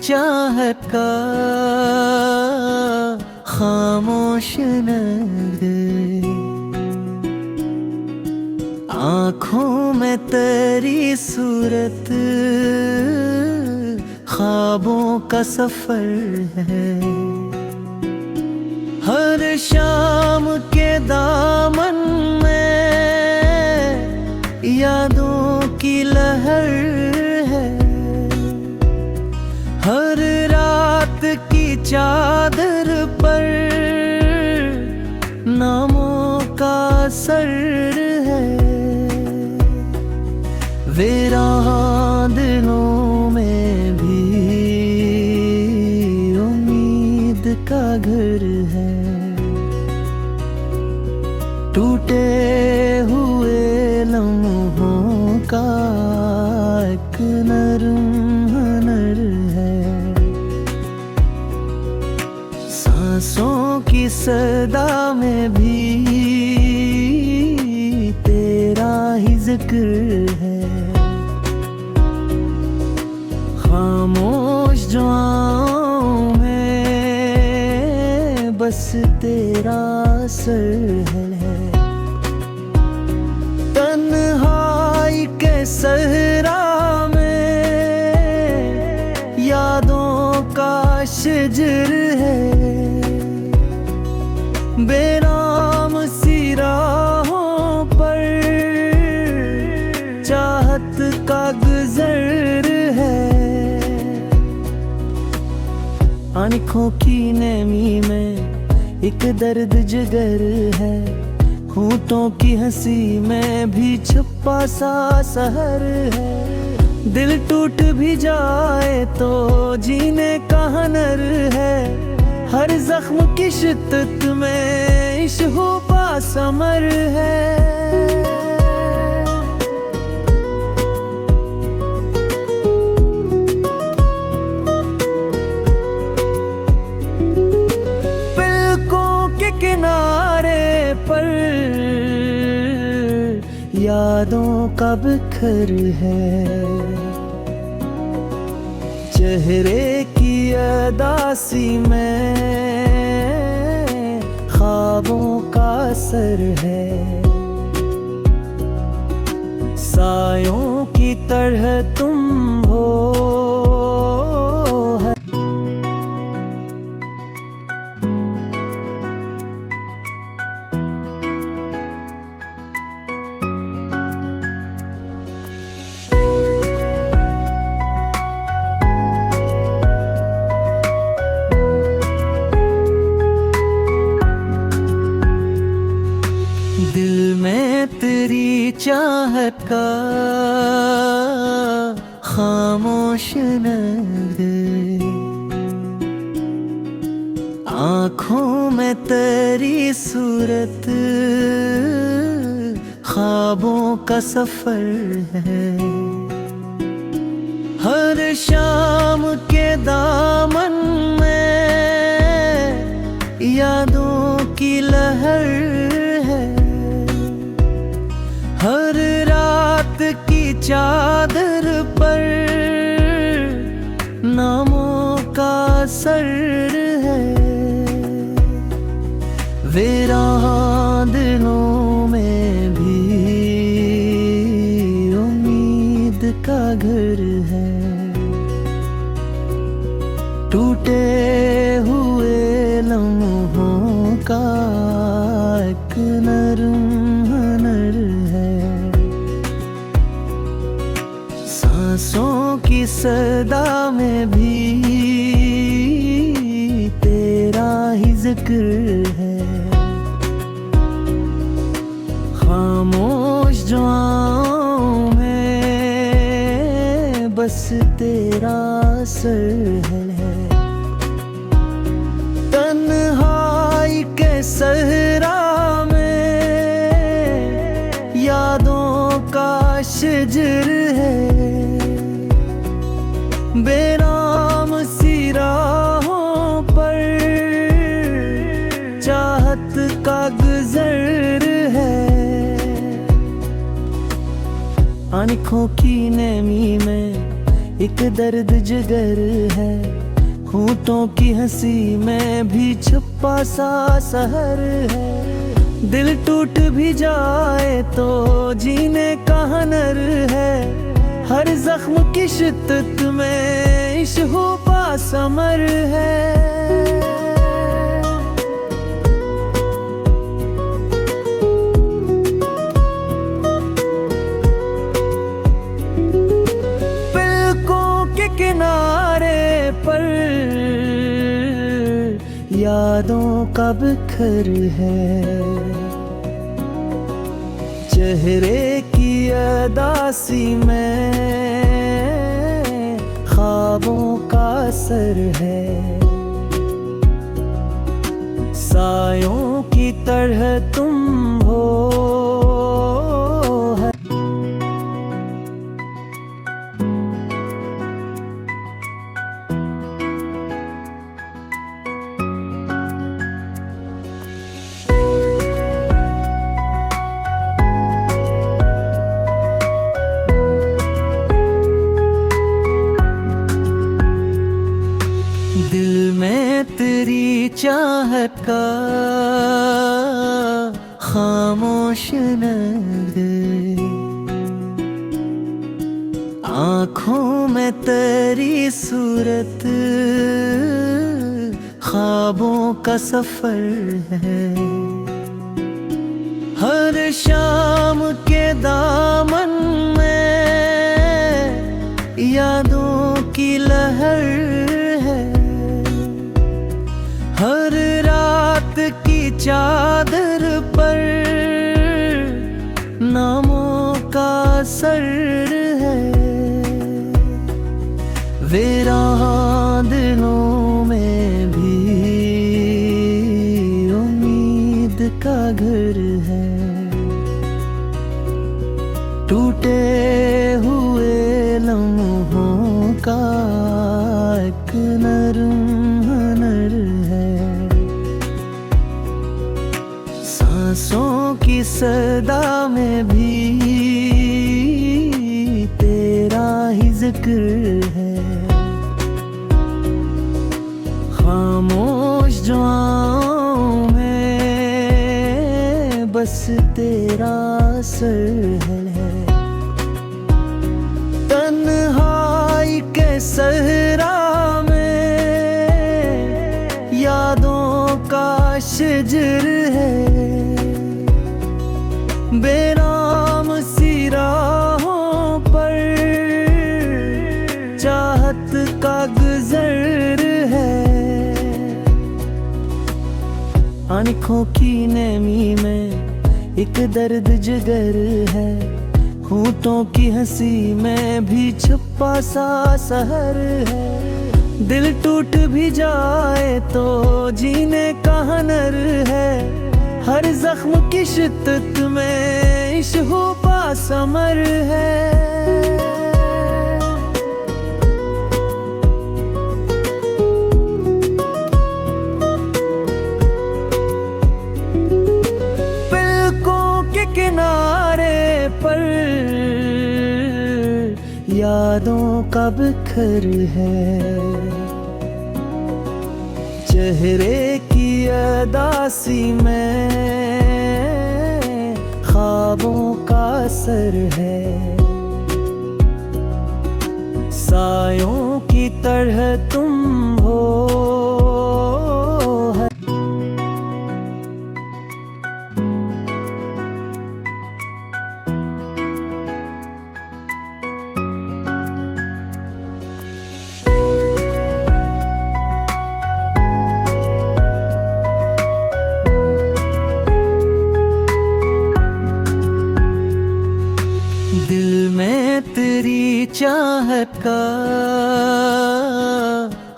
चाहत का खामोश नगर, आँखों में तेरी सूरत, ख्वाबों का सफर है। हर शाम के दामन में यादों की लहर है। हर रात की चादर पर नामों का असर है। वीरान दिलों में भी उम्मीद का घर है। टूटे हुए लम्हों का एक नरम हुनर है। सांसों की सदा में भी तेरा ही जिक्र है। खामोश दुआओं में बस तेरा असर है। तन्हाई के सहरा में यादों का शजर है। बेराम सी राहों पर चाहत का गुजर है। आँखों की नमी में एक दर्द जिगर है। होठों की हंसी में भी छुपा सा सहर है। दिल टूट भी जाए तो जीने का हुनर है। हर जख्म की शिद्दत में इश्क हुआ समर है। किनारे पर यादों का बिखर है। चेहरे की अदासी में ख्वाबों का असर है। सायों की तरह तुम हो। दिल में तेरी चाहत का खामोश नगर, आँखों में तेरी सूरत, ख्वाबों का सफर है। हर शाम के दामन में यादों की लहर है। हर रात की चादर पर नामों का असर है। वीरान दिलों में भी उम्मीद का घर है। टूटे हुए लम्हों का एक नरम हुनर है। सांसों की सदा में भी तेरा ही जिक्र है। खामोश दुआओं में बस तेरा असर है। तन्हाई के सहरा में यादों का शजर है। बेराम सी राहों पर चाहत का गुजर है। आँखों की नमी में एक दर्द जिगर है। होठों की हंसी में भी छुपा सा सहर है। दिल टूट भी जाए तो जीने का हुनर है। हर जख्म की शिद्दत में इश्क समर है। किनारे पर यादों का बिखर है। चेहरे की अदासी में ख्वाबों का असर है। सायों की तरह तुम हो। दिल में तेरी चाहत का खामोश नग, आँखों में तेरी सूरत ख्वाबों का सफर है। हर शाम के दामन में यादों की लहर है। हर रात की चादर पर नामों का असर है। वीरान दिलों में भी उम्मीद का घर है। टूटे हुए लम्हों का एक नरम हुनर है। सांसों की सदा में भी तेरा ही जिक्र है। खामोश दुआओं में बस तेरा असर है। तन्हाई के सहरा में यादों का शिजर है। बेनाम सी राहों पर चाहत का गुजर है। आँखों की नमी में एक दर्द जिगर है। होठों की हंसी में भी छुपा सा सहर है। दिल टूट भी जाए तो जीने का हुनर है। हर जख्म की शिद्दत में इश्क समर है। किनारे पर यादों का बिखर है। चेहरे की अदासी में ख्वाबों का असर है। सायों की तरह तुम हो। दिल में तेरी चाहत का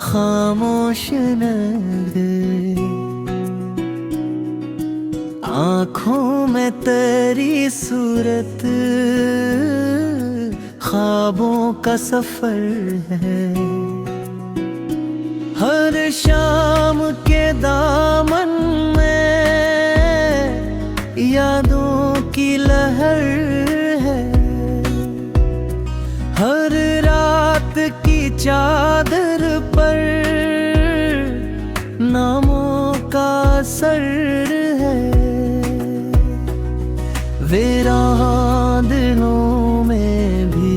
खामोश नग, आँखों में तेरी सूरत ख्वाबों का सफर है। हर शाम के दामन में यादों की लहर है। हर रात की चादर पर असर है। वीरान दिलों में भी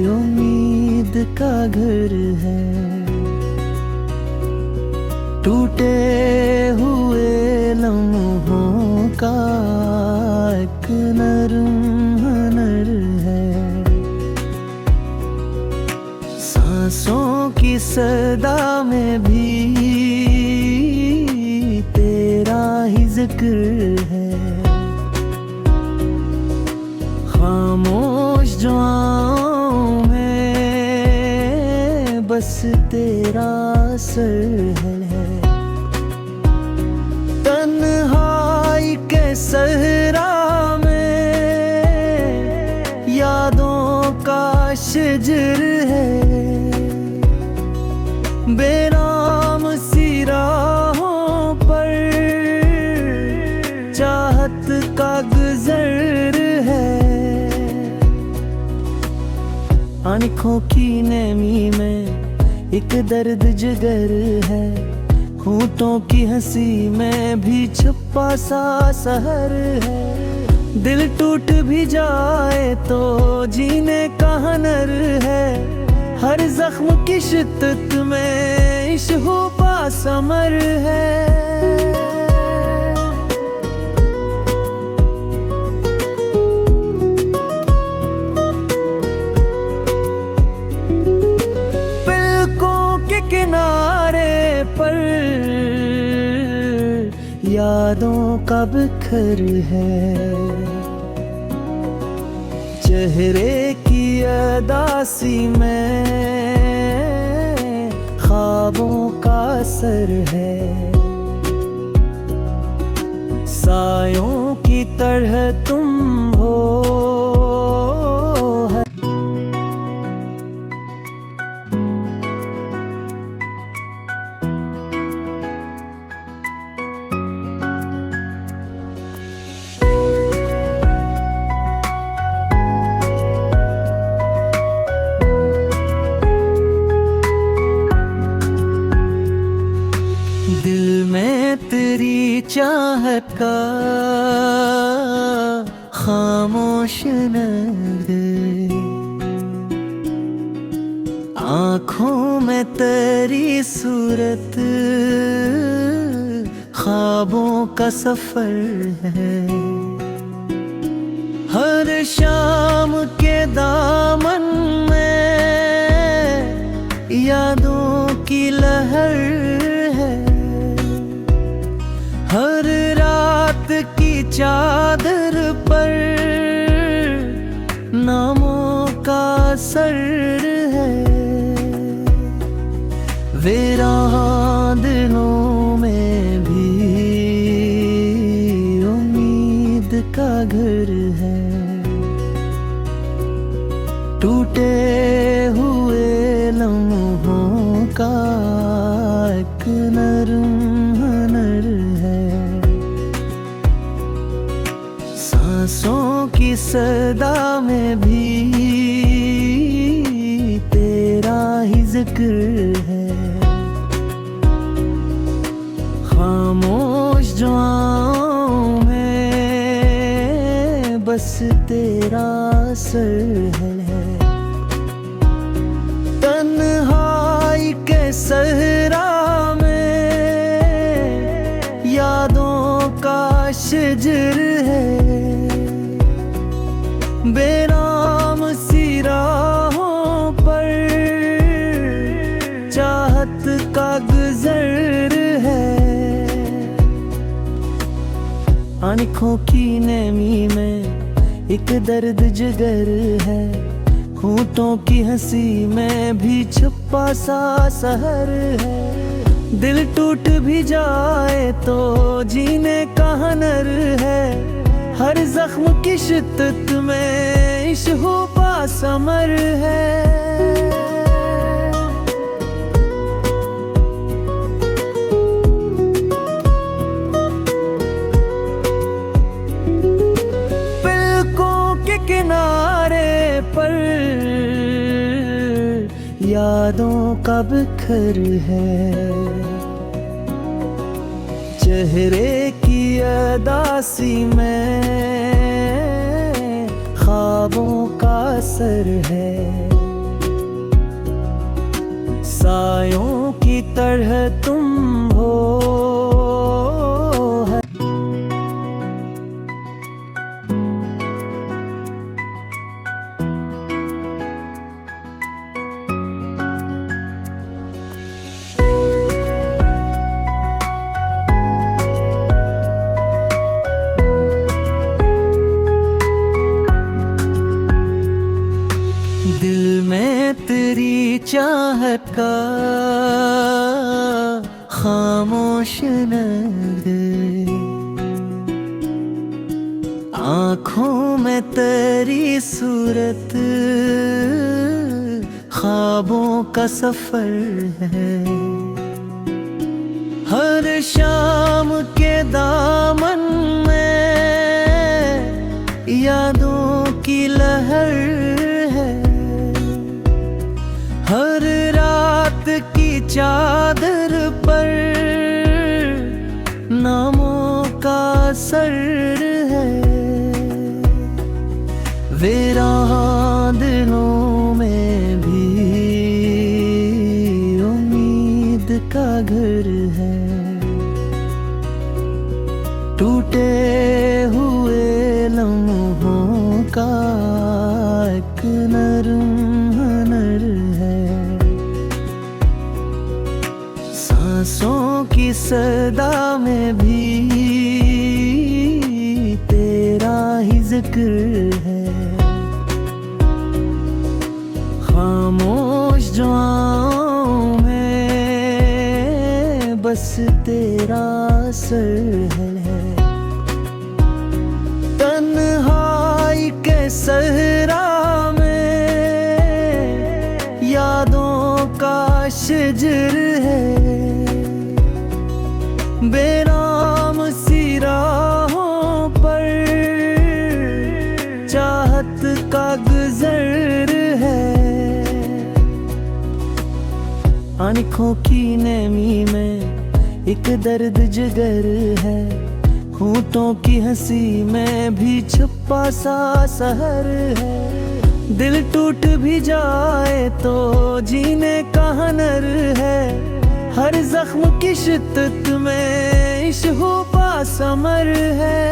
उम्मीद का घर है। टूटे हुए लम्हों का एक नरम हुनर है। सांसों की सदा में भी तेरा ही जिक्र है। खामोश दुआओं में बस तेरा असर है। तन्हाई के सहरा में यादों का शजर है। बेराम सी राहों पर चाहत का गुजर है। आँखों की नमी में एक दर्द जिगर है। होठों की हंसी में भी छुपा सा सहर है। दिल टूट भी जाए तो जीने का हुनर है। हर जख्म की शिद्दत में इश्क समर है। किनारे पर यादों का बिखर है। चेहरे की अदासी में ख्वाबों का असर है। सायों की तरह तुम हो। दिल में तेरी चाहत का खामोश नग, आँखों में तेरी सूरत ख्वाबों का सफर है। हर शाम के दामन में यादों की लहर है। हर रात की चादर पर नामों का असर है। वीरान दिलों में भी उम्मीद का घर है। टूटे हुए लम्हों का एक नरम हुनर है। सांसों की सदा में भी तेरा ही जिक्र है। खामोश दुआओं में बस तेरा असर है। तन्हाई के सहरा में यादों का शजर है। बेराम सी राहों पर चाहत का गुजर है। आँखों की नमी में एक दर्द जिगर है। होठों की हंसी में भी छुपा सा सहर है। दिल टूट भी जाए तो जीने का हुनर है। हर जख्म की शिद्दत में इश्क समर है। किनारे पर यादों का बिखर है। चेहरे की अदासी में ख्वाबों का असर है, सायों की तरह तुम हो। दिल में तेरी चाहत का खामोश नर्द, आँखों में तेरी सूरत, ख्वाबों का सफर है। हर शाम के दामन में यादों की लहर है, हर रात की चादर पर नामों का असर है। वीरान दिलों में भी उम्मीद का घर है, टूटे हुए लम्हों का एक नरम हुनर है। सांसों की सदा में भी तेरा ही जिक्र है, खामोश दुआओं में बस तेरा असर है। तन्हाई के सहरा में यादों का शजर है, बेराम सी राहों पर चाहत का गुजर है। आँखों की नमी में एक दर्द जिगर है, होठों की हंसी में भी छुपा सा सहर है। दिल टूट भी जाए तो जीने का हुनर है, हर जख्म की शिद्दत में इश्क समर है।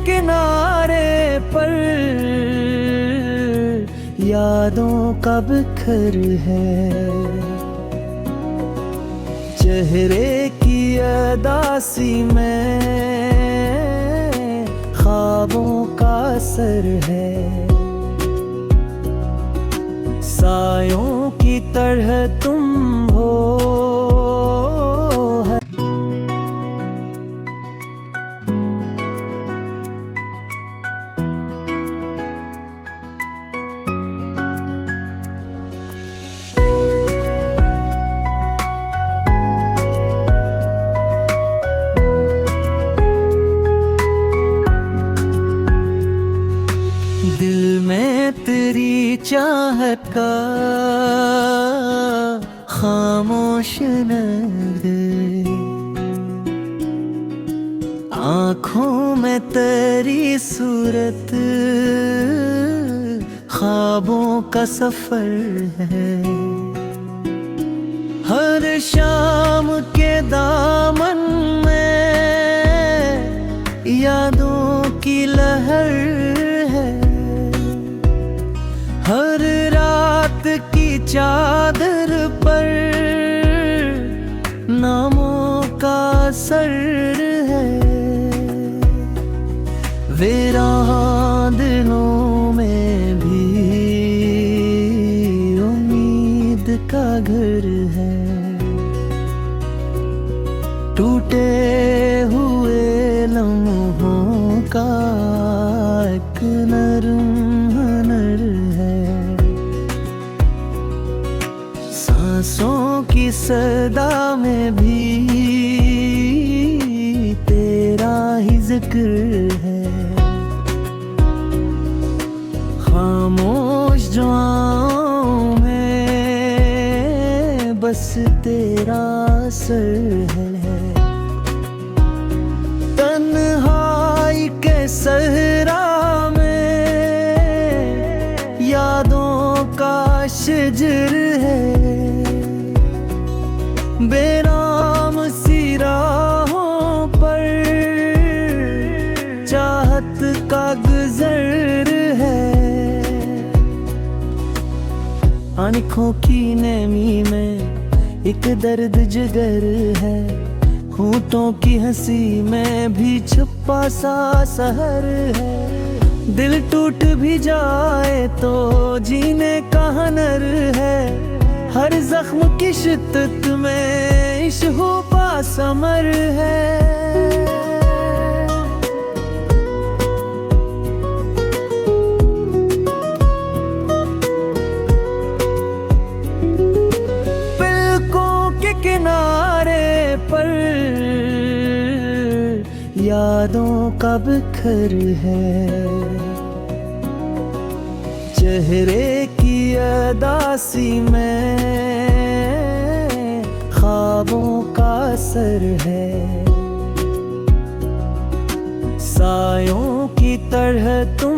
किनारे पर यादों का बिखर है, चेहरे की अदासी में ख्वाबों का असर है, सायों की तरह तुम हो। दिल में तेरी चाहत का खामोश नर्द, आँखों में तेरी सूरत, ख्वाबों का सफर है। हर शाम के दामन में यादों की लहर है, हर रात की चादर पर नामों का असर है। वीरान दिलों में भी उम्मीद का घर है, टूटे हुए लम्हों का एक नरम हुनर है। सांसों की सदा में भी तेरा ही जिक्र है, खामोश जुआओं में बस तेरा असर है। तन्हाई के सहरा में यादों का शजर है। बेराम सी राहों पर चाहत का गुजर है। आँखों की नमी में एक दर्द जिगर है। होठों की हंसी में भी छुपा सा सहर है। दिल टूट भी जाए तो जीने का हुनर है। हर जख्म की शिद्दत में इश्क समर है। किनारे पर यादों का बिखर है। चेहरे की अदासी में ख्वाबों का असर है। सायों की तरह तुम